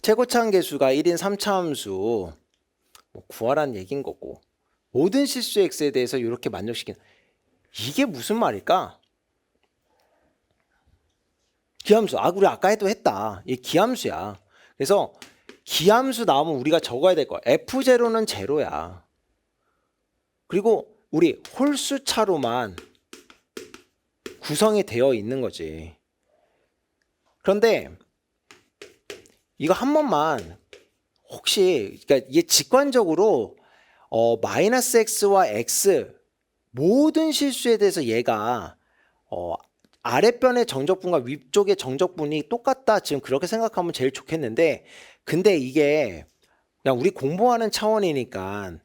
최고차항 계수가 1인 3차 함수 뭐 구하라는 얘기인 거고, 모든 실수 x에 대해서 이렇게 만족시키는, 이게 무슨 말일까? 기함수. 우리 아까 했다. 이 기함수야. 그래서 기함수 나오면 우리가 적어야 될 거야. F0는 제로야. 그리고 우리 홀수차로만 구성이 되어 있는 거지. 그런데 이거 한 번만 혹시, 그러니까 이게 직관적으로 마이너스 x와 x 모든 실수에 대해서 얘가 아랫변의 정적분과 위쪽의 정적분이 똑같다, 지금 그렇게 생각하면 제일 좋겠는데, 근데 이게 그냥 우리 공부하는 차원이니까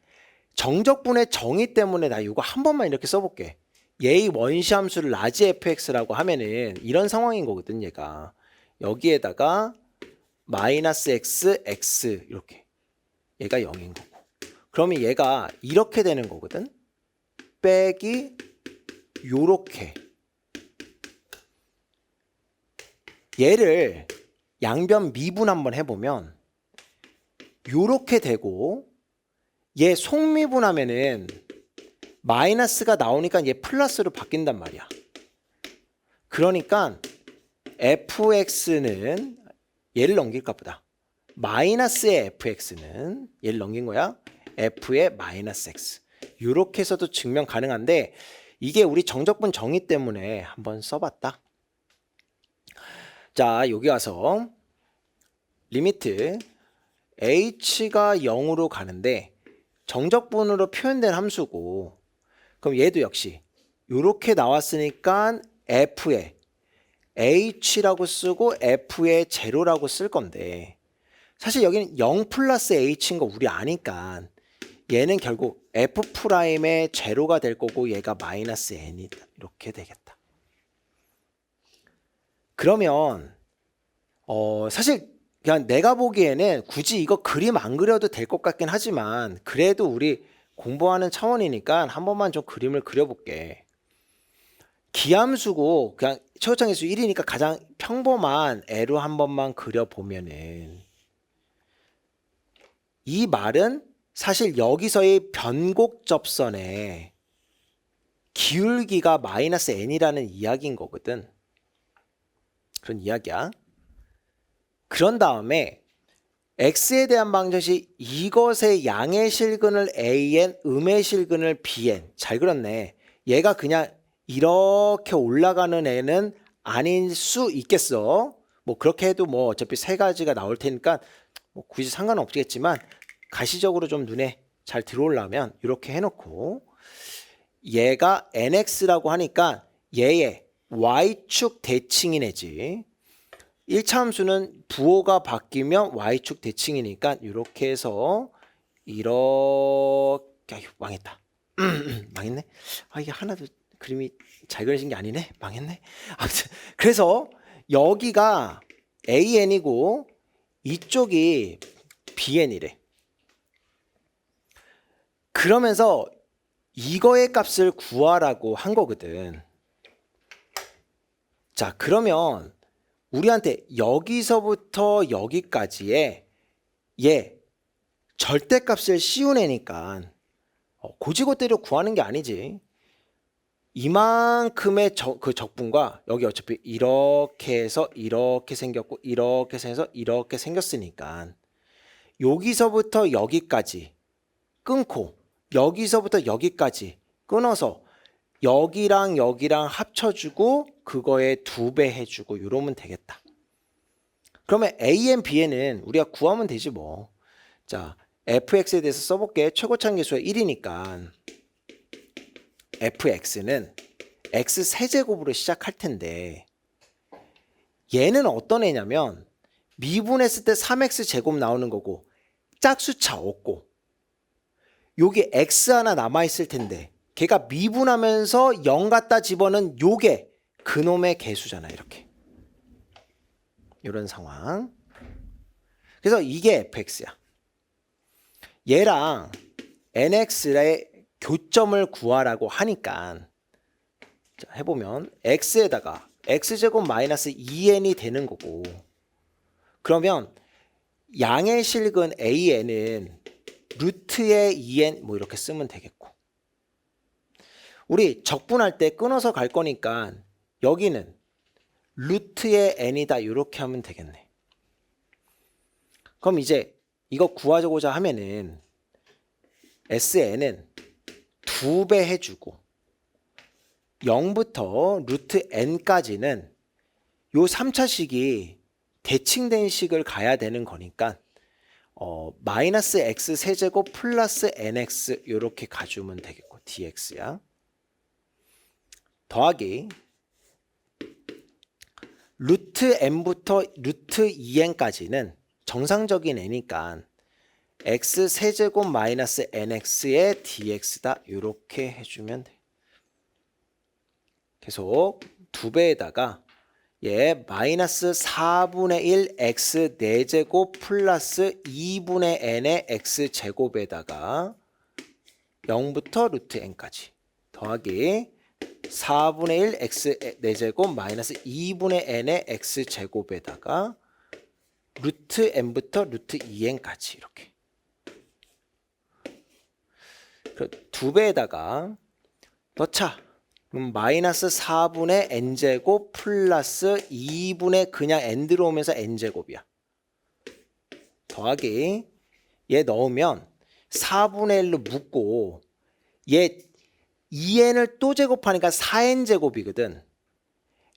정적분의 정의 때문에 나 이거 한 번만 이렇게 써볼게. 얘의 원시함수를 라지 fx라고 하면은 이런 상황인 거거든. 얘가 여기에다가 마이너스 x 이렇게, 얘가 0인 거고, 그러면 얘가 이렇게 되는 거거든. 빼기 요렇게. 얘를 양변 미분 한번 해보면 요렇게 되고, 얘 속미분하면은 마이너스가 나오니까 얘 플러스로 바뀐단 말이야. 그러니까 fx는 얘를 넘길까 보다. 마이너스의 fx는 얘를 넘긴 거야. f의 마이너스 x. 이렇게 해서도 증명 가능한데, 이게 우리 정적분 정의 때문에 한번 써봤다. 자, 여기 와서 리미트 h가 0으로 가는데 정적분으로 표현된 함수고, 그럼 얘도 역시 이렇게 나왔으니까 f의 h라고 쓰고 f의 제로라고 쓸 건데, 사실 여기는 0 플러스 h인 거 우리 아니까 얘는 결국 f'의 제로가 될 거고, 얘가 마이너스 n이 이렇게 되겠다. 그러면 사실 그냥 내가 보기에는 굳이 이거 그림 안 그려도 될 것 같긴 하지만, 그래도 우리 공부하는 차원이니까 한 번만 좀 그림을 그려볼게. 기함수고 그냥 최고차항계수 1이니까 가장 평범한 애로 한 번만 그려보면은, 이 말은 사실 여기서의 변곡 접선의 기울기가 마이너스 n이라는 이야기인 거거든. 그런 이야기야. 그런 다음에 x에 대한 방정식, 이것의 양의 실근을 an, 음의 실근을 bn. 잘 그렸네. 얘가 그냥 이렇게 올라가는 애는 아닐 수 있겠어. 뭐 그렇게 해도 뭐 어차피 세 가지가 나올 테니까 뭐 굳이 상관은 없겠지만, 가시적으로 좀 눈에 잘 들어오려면 이렇게 해놓고, 얘가 nx라고 하니까 얘의 y축 대칭인 애지. 1차 함수는 부호가 바뀌면 y축 대칭이니까 이렇게 해서 이렇게. 아휴, 망했다. 망했네. 이게 하나도 그림이 잘 그려진 게 아니네. 망했네. 아무튼 그래서 여기가 an이고 이쪽이 bn이래. 그러면서 이거의 값을 구하라고 한 거거든. 자, 그러면 우리한테 여기서부터 여기까지의 얘 절대값을 씌우내니까 고지고대로 구하는 게 아니지. 이만큼의 그 적분과 여기 어차피 이렇게 해서 이렇게 생겼고, 이렇게 해서 이렇게 생겼으니까 여기서부터 여기까지 끊고, 여기서부터 여기까지 끊어서 여기랑 여기랑 합쳐주고 그거에 2배 해주고 이러면 되겠다. 그러면 a, b는 우리가 구하면 되지 뭐. 자, fx에 대해서 써볼게. 최고차항 계수가 1이니까 fx는 x 세제곱으로 시작할 텐데, 얘는 어떤 애냐면 미분했을 때 3x 제곱 나오는 거고, 짝수차 없고, 요게 x 하나 남아있을 텐데 걔가 미분하면서 0 갖다 집어넣은 요게 그놈의 개수잖아. 이렇게 이런 상황. 그래서 이게 fx야. 얘랑 nx의 교점을 구하라고 하니까, 자, 해보면 x에다가 x제곱 마이너스 2n이 되는 거고, 그러면 양의 실근 AN은 루트의 2n 뭐 이렇게 쓰면 되겠고, 우리 적분할 때 끊어서 갈 거니까 여기는 루트의 n이다 이렇게 하면 되겠네. 그럼 이제 이거 구하고자 하면은 SN은 2배 해주고 0부터 루트 n까지는 요 3차식이 대칭된 식을 가야 되는 거니까 마이너스 x 세제곱 플러스 nx 이렇게 가주면 되겠고, dx야. 더하기 루트 n부터 루트 2n까지는 정상적인 n이니까 x 세제곱 마이너스 nx의 dx다 이렇게 해주면 돼. 계속 2배에다가 얘 마이너스 4분의 1 x 4제곱 플러스 2분의 n의 x 제곱에다가 0부터 루트 n까지 더하기 4분의 1 x 4제곱 마이너스 2분의 n의 x 제곱에다가 루트 n부터 루트 2n까지 이렇게 2배에다가 넣자. 그럼 마이너스 4분의 n제곱 플러스 2분의 그냥 n 들어오면서 n제곱이야. 더하기 얘 넣으면 4분의 1로 묶고 얘 2n을 또 제곱하니까 4n제곱이거든.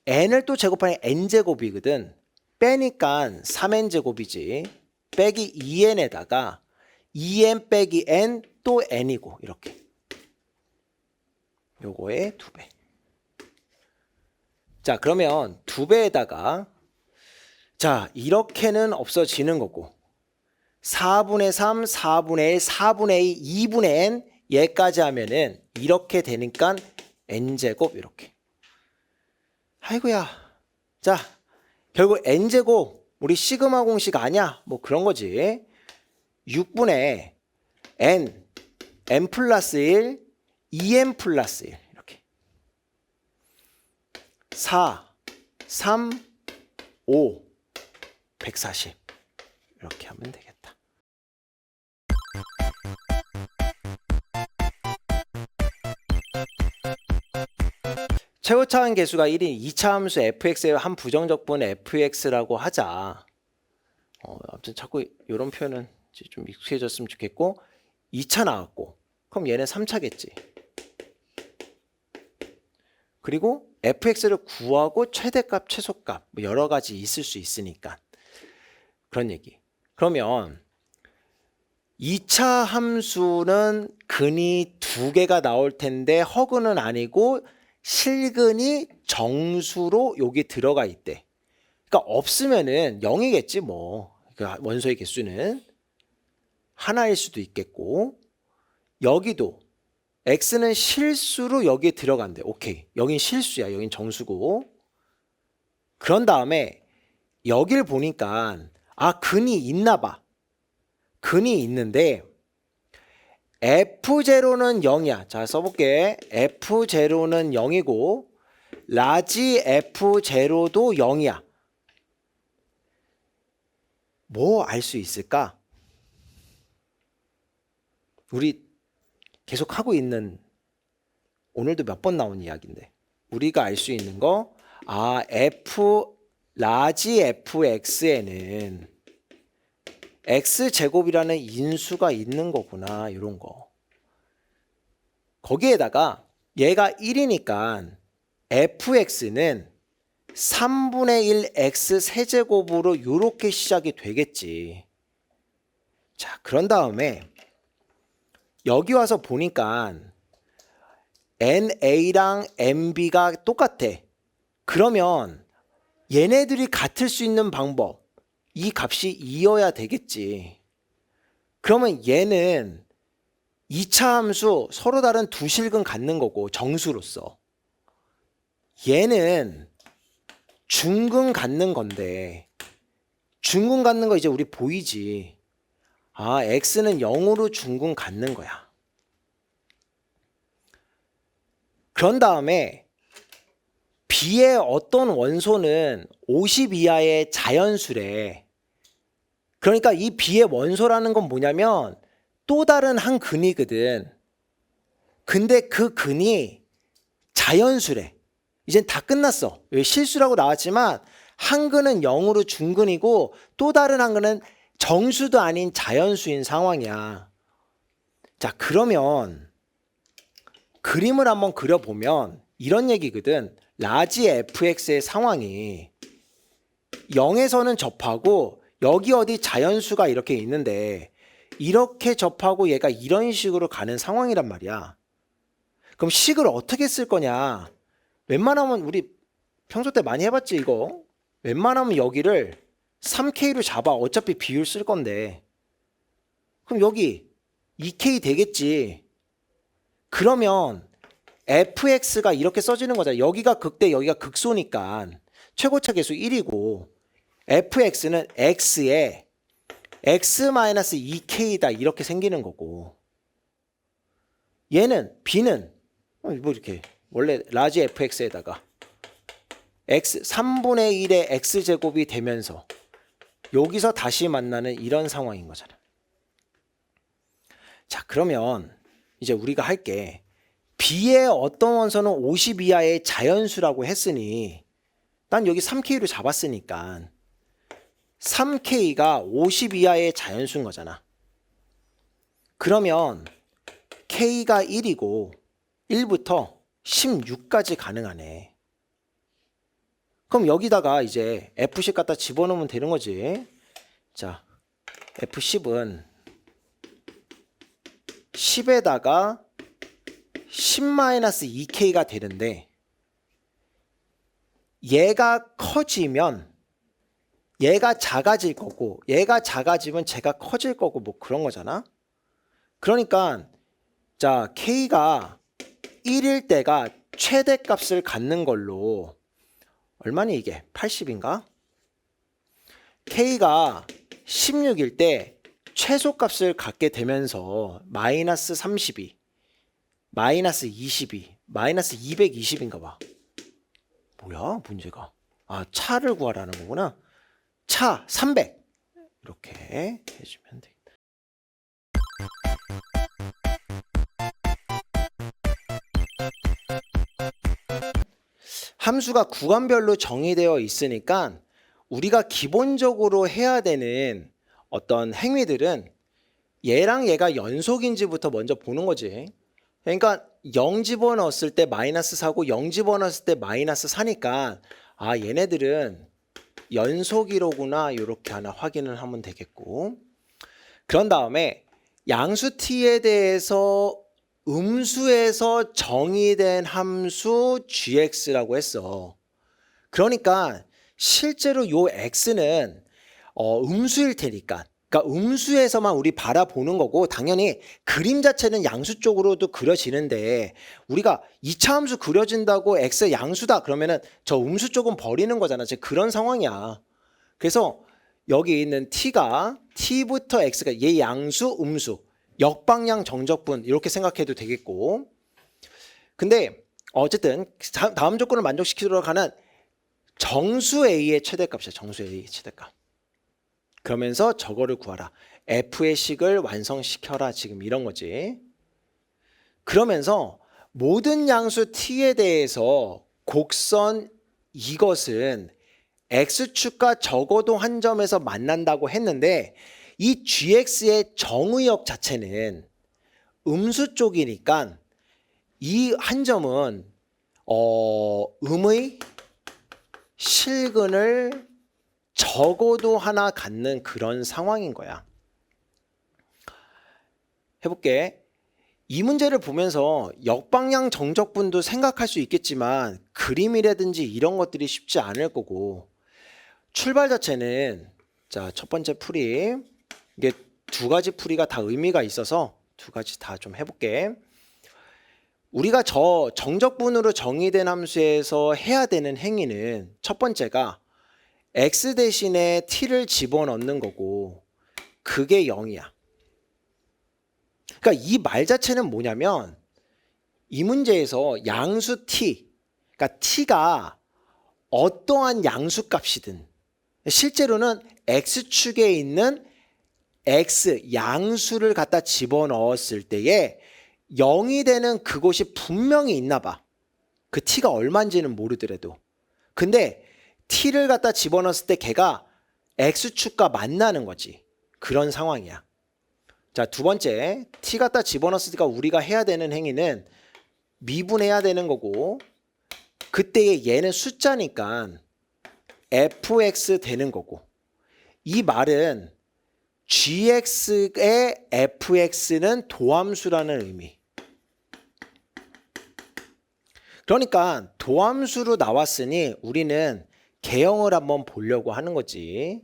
n을 또 제곱하니까 n제곱이거든. 빼니까 3n제곱이지. 빼기 2n에다가 2n 빼기 n 또 n이고 이렇게. 요거의 2배. 자, 그러면 2배에다가 자, 이렇게는 없어지는 거고 4분의 3, 4분의 1, 4분의 2, 2분의 n 얘까지 하면은 이렇게 되니까 n제곱 이렇게. 아이고야. 자, 결국 n제곱 우리 시그마 공식 아니야? 뭐 그런 거지. 6분의 n 플러스 1 2n 플러스 1 이렇게 4, 3, 5, 140 이렇게 하면 되겠다. 최고차원 계수가 1인 2차 함수 fx의 한 부정적분 fx라고 하자. 아무튼 자꾸 이런 표현은 좀 익숙해졌으면 좋겠고 2차 나왔고 그럼 얘는 3차겠지. 그리고 fx를 구하고 최대값, 최소값 뭐 여러 가지 있을 수 있으니까 그런 얘기. 그러면 2차 함수는 근이 2개가 나올 텐데 허근은 아니고 실근이 정수로 여기 들어가 있대. 그러니까 없으면은 0이겠지 뭐. 그러니까 원소의 개수는 하나일 수도 있겠고 여기도 x는 실수로 여기에 들어간대. 오케이. 여긴 실수야. 여긴 정수고. 그런 다음에 여기를 보니까 근이 있나 봐. 근이 있는데 F0는 0이야. 자, 써볼게. F0는 0이고 라지 F0도 0이야. 뭐 알 수 있을까? 우리 계속 하고 있는 오늘도 몇 번 나온 이야기인데 우리가 알 수 있는 거 라지 fx에는 x제곱이라는 인수가 있는 거구나. 이런 거. 거기에다가 얘가 1이니까 fx는 3분의 1 x 세제곱으로 이렇게 시작이 되겠지. 자, 그런 다음에 여기 와서 보니까 NA랑 NB가 똑같아. 그러면 얘네들이 같을 수 있는 방법, 이 값이 2여야 되겠지. 그러면 얘는 2차 함수 서로 다른 두 실근 갖는 거고 정수로서 얘는 중근 갖는 건데 중근 갖는 거 이제 우리 보이지. x는 0으로 중근 갖는 거야. 그런 다음에 B의 어떤 원소는 50 이하의 자연수래. 그러니까 이 B의 원소라는 건 뭐냐면 또 다른 한 근이거든. 근데 그 근이 자연수래. 이젠 다 끝났어. 왜 실수라고 나왔지만 한 근은 0으로 중근이고 또 다른 한 근은 정수도 아닌 자연수인 상황이야. 자, 그러면 그림을 한번 그려보면 이런 얘기거든. 라지 fx의 상황이 0에서는 접하고 여기 어디 자연수가 이렇게 있는데 이렇게 접하고 얘가 이런 식으로 가는 상황이란 말이야. 그럼 식을 어떻게 쓸 거냐? 웬만하면 우리 평소 때 많이 해봤지 이거. 웬만하면 여기를 3K로 잡아. 어차피 비율 쓸 건데. 그럼 여기 2K 되겠지. 그러면 fx가 이렇게 써지는 거잖아. 여기가 극대 여기가 극소니까 최고차 계수 1이고 fx는 x에 x-2k다 이렇게 생기는 거고, 얘는 b는 뭐 이렇게 원래 라지 fx에다가 x 3분의 1의 x제곱이 되면서 여기서 다시 만나는 이런 상황인 거잖아. 자, 그러면 이제 우리가 할게, b의 어떤 원소는 50 이하의 자연수라고 했으니 난 여기 3K로 잡았으니까 3K가 50 이하의 자연수인 거잖아. 그러면 K가 1이고 1부터 16까지 가능하네. 그럼 여기다가 이제 F10 갖다 집어넣으면 되는 거지. 자, F10은 10에다가 10-2K가 되는데 얘가 커지면 얘가 작아질 거고 얘가 작아지면 쟤가 커질 거고 뭐 그런 거잖아. 그러니까 자, K가 1일 때가 최대값을 갖는 걸로 얼마니 이게? 80인가? K가 16일 때 최소값을 갖게 되면서 마이너스 32, 마이너스 22, 마이너스 220인가 봐. 뭐야 문제가? 아, 차를 구하라는 거구나. 차 300 이렇게 해주면 되겠다. 함수가 구간별로 정의되어 있으니까 우리가 기본적으로 해야 되는 어떤 행위들은 얘랑 얘가 연속인지부터 먼저 보는 거지. 그러니까 0 집어넣었을 때 마이너스 4고 0 집어넣었을 때 마이너스 4니까 아, 얘네들은 연속이로구나 이렇게 하나 확인을 하면 되겠고, 그런 다음에 양수 t에 대해서 음수에서 정의된 함수 gx라고 했어. 그러니까 실제로 요 x는 음수일 테니까, 그러니까 음수에서만 우리 바라보는 거고, 당연히 그림 자체는 양수 쪽으로도 그려지는데 우리가 2차 함수 그려진다고 x 양수다 그러면은 저 음수 쪽은 버리는 거잖아. 지금 그런 상황이야. 그래서 여기 있는 t가 t부터 x가 얘 양수 음수 역방향 정적분 이렇게 생각해도 되겠고, 근데 어쨌든 다음 조건을 만족시키도록 하는 정수 a의 최대값이야. 정수 a의 최대값. 그러면서 저거를 구하라. f의 식을 완성시켜라. 지금 이런 거지. 그러면서 모든 양수 t에 대해서 곡선 이것은 x축과 적어도 한 점에서 만난다고 했는데 이 gx의 정의역 자체는 음수 쪽이니까 이 한 점은 음의 실근을 적어도 하나 갖는 그런 상황인 거야. 해볼게. 이 문제를 보면서 역방향 정적분도 생각할 수 있겠지만 그림이라든지 이런 것들이 쉽지 않을 거고, 출발 자체는 자, 첫 번째 풀이 이게 두 가지 풀이가 다 의미가 있어서 두 가지 다 좀 해볼게. 우리가 저 정적분으로 정의된 함수에서 해야 되는 행위는 첫 번째가 x 대신에 t를 집어넣는 거고 그게 0이야. 그러니까 이 말 자체는 뭐냐면 이 문제에서 양수 t, 그러니까 t가 어떠한 양수값이든 실제로는 x축에 있는 x 양수를 갖다 집어넣었을 때에 0이 되는 그곳이 분명히 있나 봐. 그 t가 얼마인지는 모르더라도. 근데 t를 갖다 집어넣었을 때 걔가 x축과 만나는 거지. 그런 상황이야. 자, 두 번째, t 갖다 집어넣었으니까 우리가 해야 되는 행위는 미분해야 되는 거고, 그때에 얘는 숫자니까 fx 되는 거고, 이 말은 gx의 fx는 도함수라는 의미. 그러니까 도함수로 나왔으니 우리는 개형을 한번 보려고 하는 거지.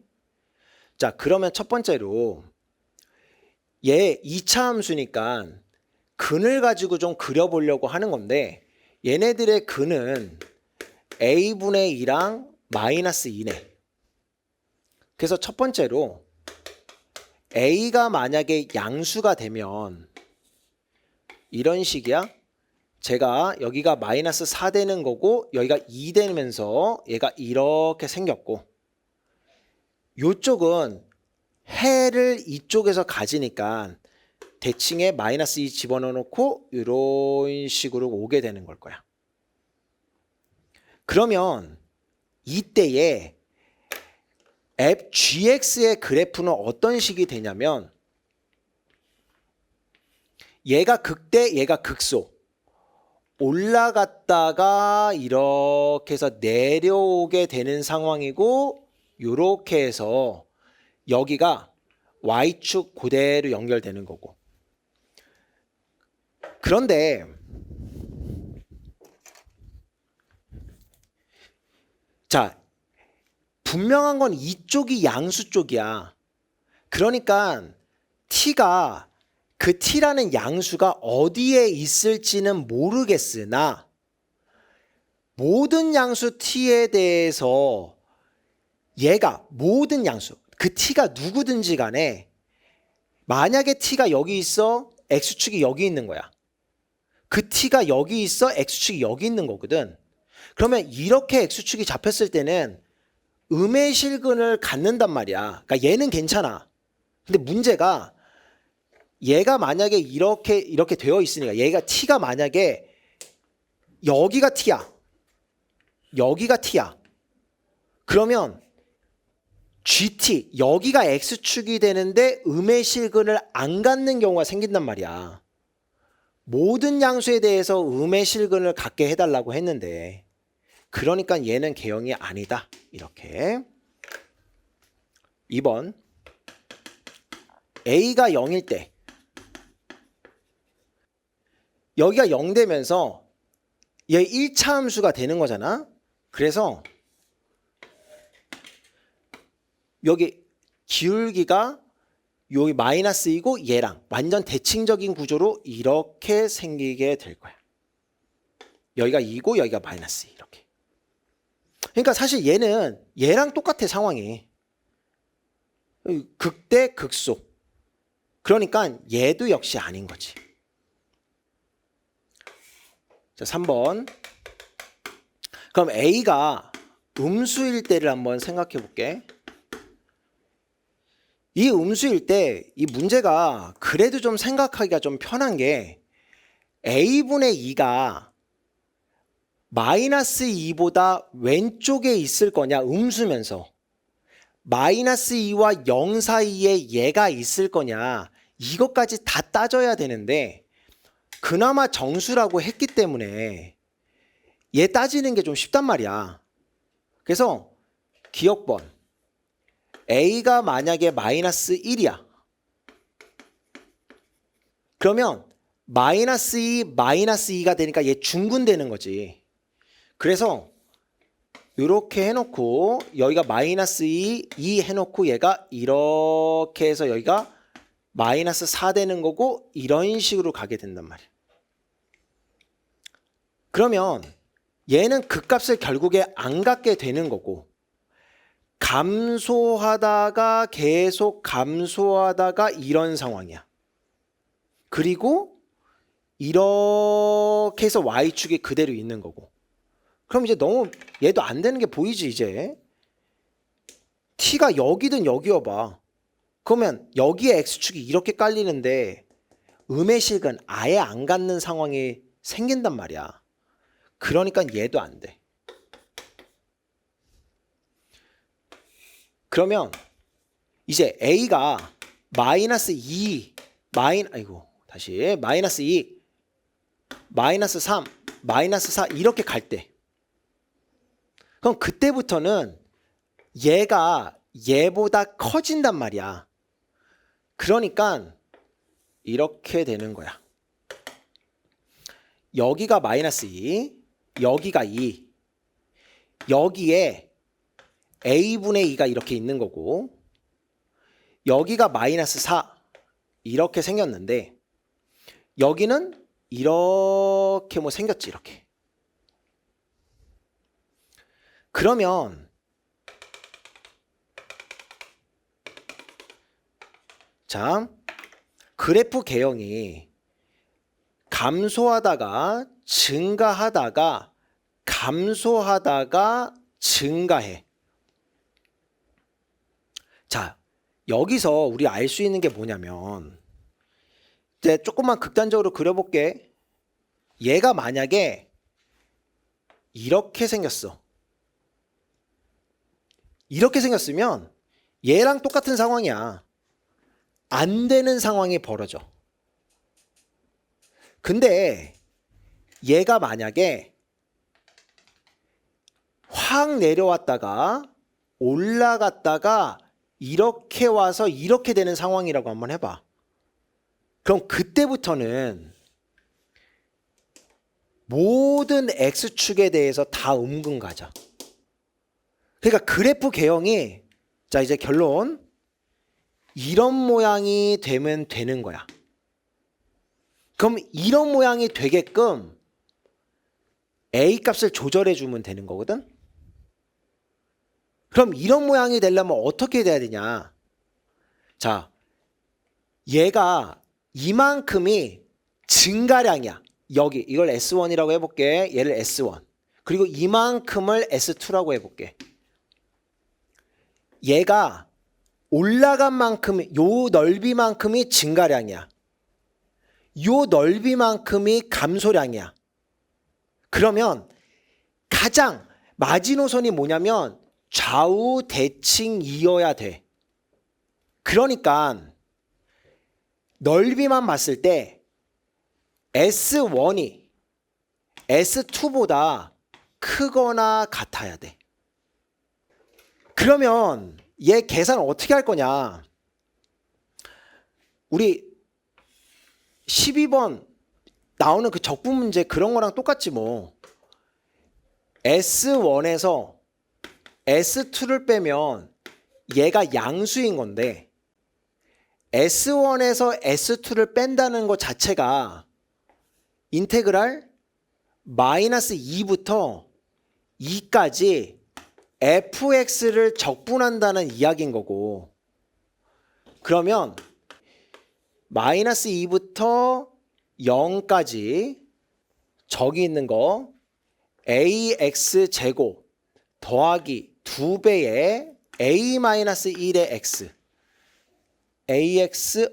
자, 그러면 첫 번째로 얘 2차 함수니까 근을 가지고 좀 그려보려고 하는 건데, 얘네들의 근은 a분의 2랑 마이너스 2네. 그래서 첫 번째로 a가 만약에 양수가 되면 이런 식이야. 제가 여기가 마이너스 4 되는 거고 여기가 2 되면서 얘가 이렇게 생겼고, 요쪽은 해를 이쪽에서 가지니까 대칭에 마이너스 2 집어넣어 놓고 이런 식으로 오게 되는 걸 거야. 그러면 이때에 gx의 그래프는 어떤 식이 되냐면, 얘가 극대, 얘가 극소. 올라갔다가 이렇게 해서 내려오게 되는 상황이고, 이렇게 해서 여기가 y축 그대로 연결되는 거고. 그런데 자, 분명한 건 이쪽이 양수 쪽이야. 그러니까 t가 그 t라는 양수가 어디에 있을지는 모르겠으나 모든 양수 t에 대해서 얘가 모든 양수, 그 t가 누구든지 간에 만약에 t가 여기 있어, x축이 여기 있는 거야. 그 t가 여기 있어, x축이 여기 있는 거거든. 그러면 이렇게 x축이 잡혔을 때는 음의 실근을 갖는단 말이야. 그러니까 얘는 괜찮아. 근데 문제가 얘가 만약에 이렇게 되어 있으니까, 얘가 t가 만약에 여기가 t야, 여기가 t야. 그러면 gt, 여기가 x축이 되는데 음의 실근을 안 갖는 경우가 생긴단 말이야. 모든 양수에 대해서 음의 실근을 갖게 해달라고 했는데, 그러니까 얘는 개형이 아니다. 이렇게. 2번, a가 0일 때 여기가 0 되면서 얘 1차 함수가 되는 거잖아. 그래서 여기 기울기가 여기 마이너스이고 얘랑 완전 대칭적인 구조로 이렇게 생기게 될 거야. 여기가 2고 여기가 마이너스 2 이렇게. 그러니까 사실 얘는 얘랑 똑같아 상황이. 극대 극소. 그러니까 얘도 역시 아닌 거지. 자, 3번. 그럼 A가 음수일 때를 한번 생각해 볼게. 이 음수일 때 이 문제가 그래도 좀 생각하기가 좀 편한 게, A분의 2가 마이너스 2보다 왼쪽에 있을 거냐, 음수면서 마이너스 2와 0 사이에 얘가 있을 거냐, 이것까지 다 따져야 되는데 그나마 정수라고 했기 때문에 얘 따지는 게 좀 쉽단 말이야. 그래서 기억번, A가 만약에 마이너스 1이야. 그러면 마이너스 2, 마이너스 2가 되니까 얘 중분되는 거지. 그래서 이렇게 해놓고 여기가 마이너스 2, 2 해놓고 얘가 이렇게 해서 여기가 마이너스 4 되는 거고, 이런 식으로 가게 된단 말이야. 그러면 얘는 그 값을 결국에 안 갖게 되는 거고, 감소하다가 계속 감소하다가 이런 상황이야. 그리고 이렇게 해서 y축이 그대로 있는 거고. 그럼 이제 너무 얘도 안 되는 게 보이지. 이제 t가 여기든 여기여봐 그러면 여기에 x축이 이렇게 깔리는데 음의 식은 아예 안 갖는 상황이 생긴단 말이야. 그러니까 얘도 안 돼. 그러면 이제 a가 마이너스 2, 마이너스 2, 마이너스 3, 마이너스 4 이렇게 갈 때, 그럼 그때부터는 얘가 얘보다 커진단 말이야. 그러니까 이렇게 되는 거야. 여기가 마이너스 2, 여기가 2, 여기에 a분의 2가 이렇게 있는 거고, 여기가 마이너스 4 이렇게 생겼는데, 여기는 이렇게 뭐 생겼지. 이렇게. 그러면 자, 그래프 개형이 감소하다가 증가하다가 감소하다가 증가해. 자, 여기서 우리 알 수 있는 게 뭐냐면, 이제 조금만 극단적으로 그려볼게. 얘가 만약에 이렇게 생겼어. 이렇게 생겼으면 얘랑 똑같은 상황이야. 안 되는 상황이 벌어져. 근데 얘가 만약에 확 내려왔다가 올라갔다가 이렇게 와서 이렇게 되는 상황이라고 한번 해봐. 그럼 그때부터는 모든 x축에 대해서 다 음근 가자. 그러니까 그래프 개형이, 자 이제 결론, 이런 모양이 되면 되는 거야. 그럼 이런 모양이 되게끔 a 값을 조절해 주면 되는 거거든. 그럼 이런 모양이 되려면 어떻게 돼야 되냐. 자, 얘가 이만큼이 증가량이야. 여기 이걸 S1이라고 해볼게. 얘를 S1. 그리고 이만큼을 S2라고 해볼게. 얘가 올라간 만큼, 요 넓이만큼이 증가량이야. 요 넓이만큼이 감소량이야. 그러면 가장 마지노선이 뭐냐면 좌우 대칭이어야 돼. 그러니까 넓이만 봤을 때 S1이 S2보다 크거나 같아야 돼. 그러면 얘 계산 어떻게 할 거냐. 우리 12번 나오는 그 적분 문제 그런 거랑 똑같지 뭐. S1에서 S2를 빼면 얘가 양수인 건데, S1에서 S2를 뺀다는 것 자체가 인테그랄 마이너스 2부터 2까지 fx를 적분한다는 이야기인 거고, 그러면 마이너스 2부터 0까지 저기 있는 거 ax제곱 더하기 2배의 a-1의 x, ax,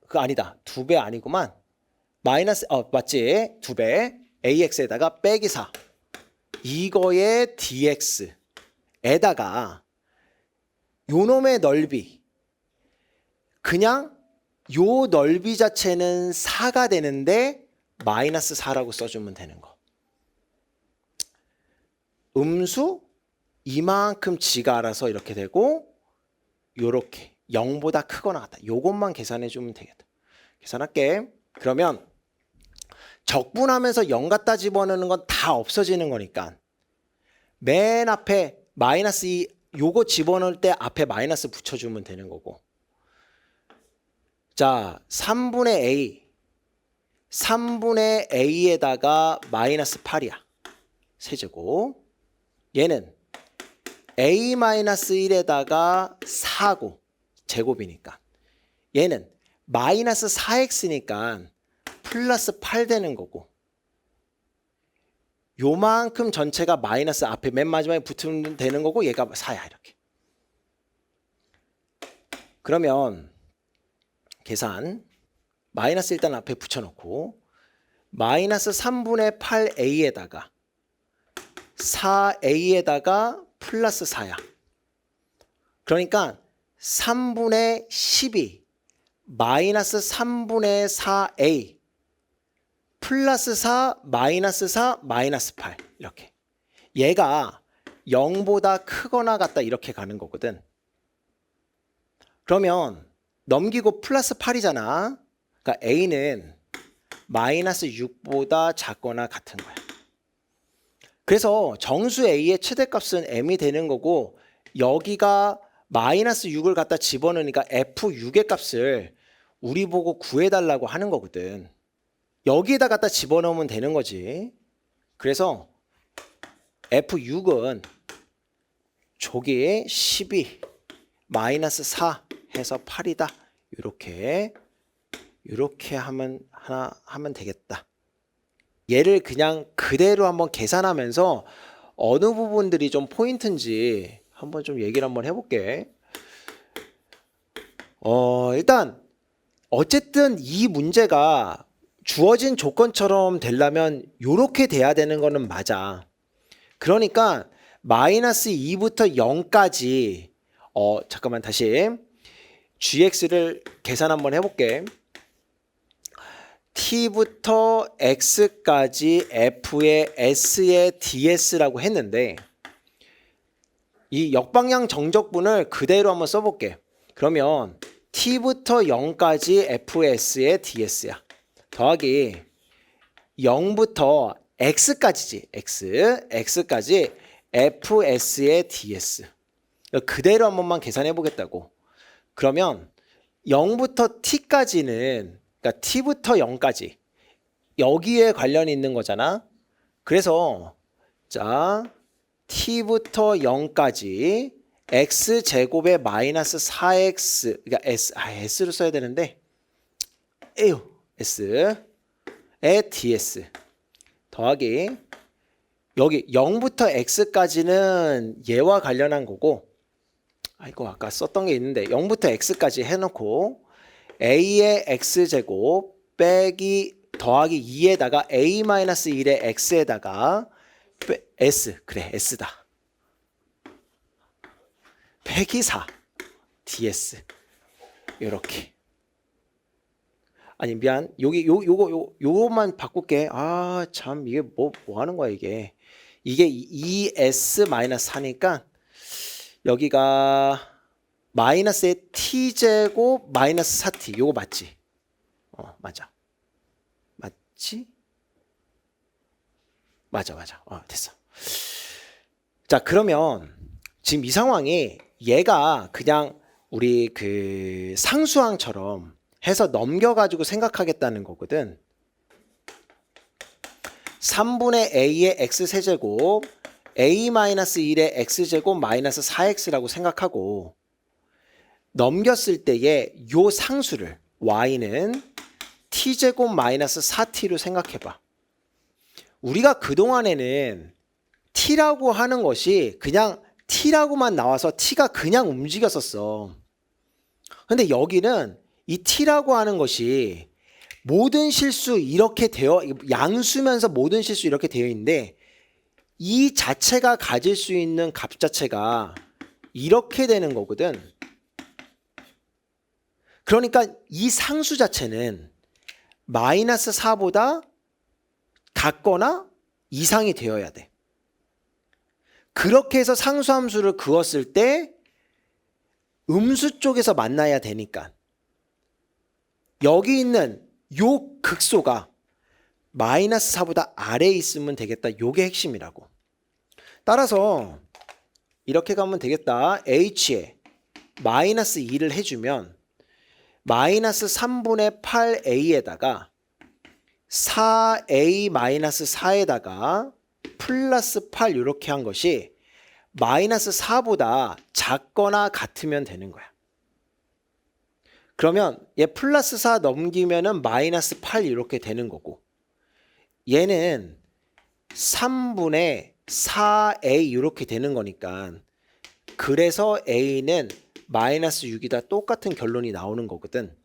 그거 아니다. 2배 아니구만. 마이너스, 맞지? 2배 ax에다가 빼기 4 이거의 dx에다가 요놈의 넓이, 그냥 요 넓이 자체는 4가 되는데 마이너스 4라고 써주면 되는 거. 음수 이만큼 지가 알아서 이렇게 되고, 요렇게 0보다 크거나 같다. 요것만 계산해 주면 되겠다. 계산할게. 그러면 적분하면서 0 갖다 집어넣는 건 다 없어지는 거니까 맨 앞에 마이너스 2 요거 집어넣을 때 앞에 마이너스 붙여주면 되는 거고, 자 3분의 a에다가 마이너스 8이야. 세제곱. 얘는 a-1에다가 4고 제곱이니까 얘는 마이너스 4x니까 플러스 8 되는 거고, 요만큼 전체가 마이너스 앞에 맨 마지막에 붙으면 되는 거고, 얘가 4야 이렇게. 그러면 계산 마이너스 일단 앞에 붙여놓고 마이너스 3분의 8a에다가 4a에다가 플러스 4야. 그러니까 3분의 12 마이너스 3분의 4a 플러스 4 마이너스 4 마이너스 8 이렇게. 얘가 0보다 크거나 같다 이렇게 가는 거거든. 그러면 넘기고 플러스 8이잖아. 그러니까 a는 마이너스 6보다 작거나 같은 거야. 그래서 정수 a의 최대값은 m이 되는 거고 여기가 마이너스 6을 갖다 집어넣으니까 f6의 값을 우리 보고 구해달라고 하는 거거든. 여기에다 갖다 집어넣으면 되는 거지. 그래서 f6은 저기 12 마이너스 4 해서 8이다. 이렇게 하면 되겠다. 얘를 그냥 그대로 한번 계산하면서 어느 부분들이 좀 포인트인지 한번 좀 얘기를 한번 해볼게. 일단 어쨌든 이 문제가 주어진 조건처럼 되려면 이렇게 돼야 되는 거는 맞아. 그러니까 마이너스 2부터 0까지 잠깐만 다시 gx를 계산 한번 해볼게. t부터 x까지 f의 s의 ds라고 했는데 이 역방향 정적분을 그대로 한번 써볼게. 그러면 t부터 0까지 f의 s의 ds야. 더하기 0부터 x까지지. x까지 fs의 ds. 그대로 한 번만 계산해 보겠다고. 그러면 0부터 t까지는 그러니까 t부터 0까지 여기에 관련이 있는 거잖아. 그래서 자 t부터 0까지 x제곱에 마이너스 4x 그러니까 s를 써야 되는데 s의 ds 더하기 여기 0부터 x까지는 얘와 관련한 거고 이거 아까 썼던 게 있는데 0부터 x까지 해놓고 a의 x제곱 빼기 더하기 2에다가 a-1의 x에다가 s 그래 s다 빼기 4 ds 요렇게. 아니 미안 요거만 바꿀게. 참 이게 뭐 하는 거야 이게 2s-4니까 여기가 마이너스의 t제곱 마이너스 4t 요거 맞지? 맞아. 맞지? 맞아. 됐어. 자 그러면 지금 이 상황이 얘가 그냥 우리 그 상수항처럼 해서 넘겨가지고 생각하겠다는 거거든. 3분의 a의 x세제곱 a-1의 x제곱 마이너스 4x라고 생각하고 넘겼을 때의 요 상수를 y는 t제곱 마이너스 4t로 생각해봐. 우리가 그동안에는 t라고 하는 것이 그냥 t라고만 나와서 t가 그냥 움직였었어. 근데 여기는 이 t라고 하는 것이 모든 실수 이렇게 양수면서 모든 실수 이렇게 되어 있는데 이 자체가 가질 수 있는 값 자체가 이렇게 되는 거거든. 그러니까 이 상수 자체는 마이너스 4보다 같거나 이상이 되어야 돼. 그렇게 해서 상수함수를 그었을 때 음수 쪽에서 만나야 되니까 여기 있는 요 극소가 마이너스 4보다 아래에 있으면 되겠다. 요게 핵심이라고. 따라서 이렇게 가면 되겠다. h에 마이너스 2를 해주면 마이너스 3분의 8a에다가 4a 마이너스 4에다가 플러스 8 이렇게 한 것이 마이너스 4보다 작거나 같으면 되는 거야. 그러면 얘 플러스 4 넘기면은 마이너스 8 이렇게 되는 거고 얘는 3분의 4a 이렇게 되는 거니까 그래서 a는 마이너스 6이다 똑같은 결론이 나오는 거거든.